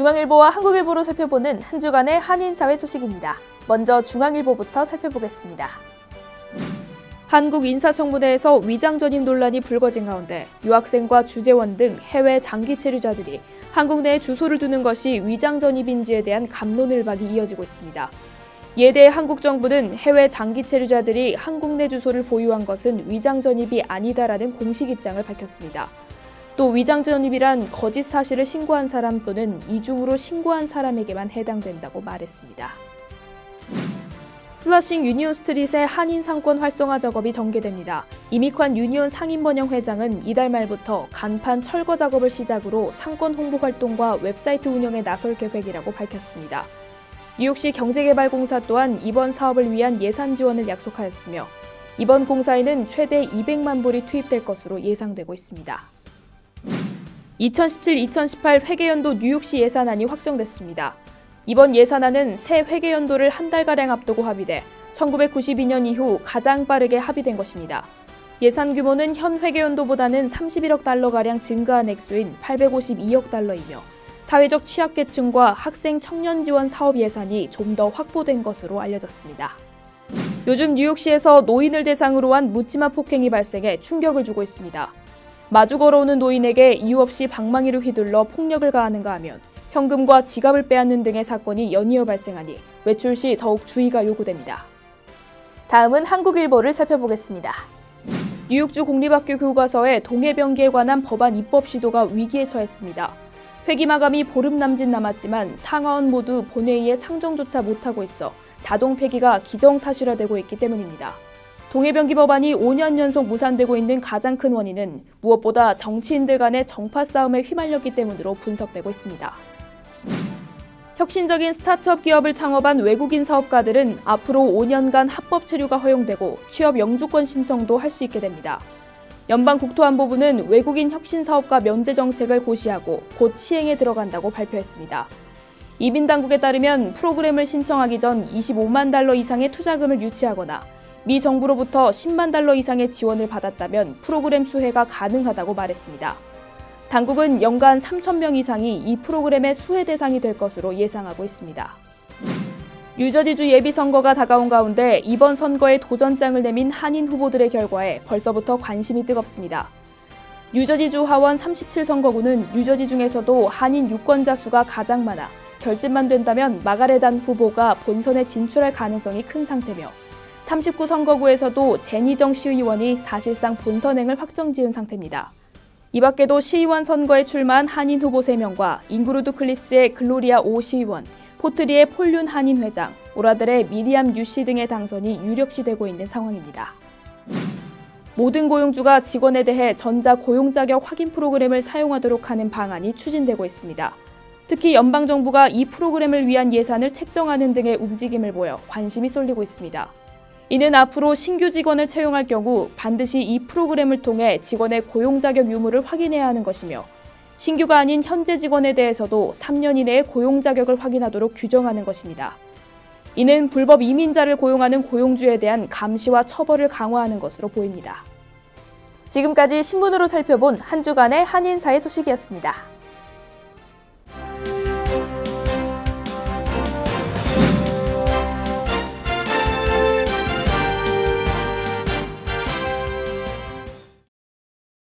중앙일보와 한국일보로 살펴보는 한 주간의 한인사회 소식입니다. 먼저 중앙일보부터 살펴보겠습니다. 한국 인사청문회에서 위장 전입 논란이 불거진 가운데 유학생과 주재원 등 해외 장기 체류자들이 한국 내에 주소를 두는 것이 위장 전입인지에 대한 갑론을박이 이어지고 있습니다. 이에 대해 한국 정부는 해외 장기 체류자들이 한국 내 주소를 보유한 것은 위장 전입이 아니다라는 공식 입장을 밝혔습니다. 또 위장 전입이란 거짓 사실을 신고한 사람 또는 이중으로 신고한 사람에게만 해당된다고 말했습니다. 플러싱 유니온 스트릿의 한인 상권 활성화 작업이 전개됩니다. 이미관 유니온 상임번영 회장은 이달 말부터 간판 철거 작업을 시작으로 상권 홍보 활동과 웹사이트 운영에 나설 계획이라고 밝혔습니다. 뉴욕시 경제개발공사 또한 이번 사업을 위한 예산 지원을 약속하였으며 이번 공사에는 최대 200만 불이 투입될 것으로 예상되고 있습니다. 2017-2018 회계연도 뉴욕시 예산안이 확정됐습니다. 이번 예산안은 새 회계연도를 한 달가량 앞두고 합의돼 1992년 이후 가장 빠르게 합의된 것입니다. 예산 규모는 현 회계연도보다는 31억 달러가량 증가한 액수인 852억 달러이며 사회적 취약계층과 학생 청년 지원 사업 예산이 좀 더 확보된 것으로 알려졌습니다. 요즘 뉴욕시에서 노인을 대상으로 한 묻지마 폭행이 발생해 충격을 주고 있습니다. 마주 걸어오는 노인에게 이유 없이 방망이를 휘둘러 폭력을 가하는가 하면 현금과 지갑을 빼앗는 등의 사건이 연이어 발생하니 외출 시 더욱 주의가 요구됩니다. 다음은 한국일보를 살펴보겠습니다. 뉴욕주 공립학교 교과서에 동해병기에 관한 법안 입법 시도가 위기에 처했습니다. 회기 마감이 보름 남짓 남았지만 상하원 모두 본회의에 상정조차 못하고 있어 자동 폐기가 기정사실화되고 있기 때문입니다. 동해병기 법안이 5년 연속 무산되고 있는 가장 큰 원인은 무엇보다 정치인들 간의 정파 싸움에 휘말렸기 때문으로 분석되고 있습니다. 혁신적인 스타트업 기업을 창업한 외국인 사업가들은 앞으로 5년간 합법 체류가 허용되고 취업 영주권 신청도 할 수 있게 됩니다. 연방국토안보부는 외국인 혁신 사업가 면제 정책을 고시하고 곧 시행에 들어간다고 발표했습니다. 이민 당국에 따르면 프로그램을 신청하기 전 25만 달러 이상의 투자금을 유치하거나 미 정부로부터 10만 달러 이상의 지원을 받았다면 프로그램 수혜가 가능하다고 말했습니다. 당국은 연간 3,000명 이상이 이 프로그램의 수혜 대상이 될 것으로 예상하고 있습니다. 뉴저지주 예비선거가 다가온 가운데 이번 선거에 도전장을 내민 한인 후보들의 결과에 벌써부터 관심이 뜨겁습니다. 뉴저지주 하원 37선거구는 뉴저지 중에서도 한인 유권자 수가 가장 많아 결집만 된다면 마가렛 안 후보가 본선에 진출할 가능성이 큰 상태며 39선거구에서도 제니정 시의원이 사실상 본선행을 확정지은 상태입니다. 이 밖에도 시의원 선거에 출마한 한인 후보 3명과 잉그루드 클립스의 글로리아 오 시의원, 포트리의 폴륜 한인 회장, 오라델의 미리암 유씨 등의 당선이 유력시되고 있는 상황입니다. 모든 고용주가 직원에 대해 전자 고용 자격 확인 프로그램을 사용하도록 하는 방안이 추진되고 있습니다. 특히 연방정부가 이 프로그램을 위한 예산을 책정하는 등의 움직임을 보여 관심이 쏠리고 있습니다. 이는 앞으로 신규 직원을 채용할 경우 반드시 이 프로그램을 통해 직원의 고용 자격 유무를 확인해야 하는 것이며 신규가 아닌 현재 직원에 대해서도 3년 이내에 고용 자격을 확인하도록 규정하는 것입니다. 이는 불법 이민자를 고용하는 고용주에 대한 감시와 처벌을 강화하는 것으로 보입니다. 지금까지 신문으로 살펴본 한 주간의 한인사회 소식이었습니다.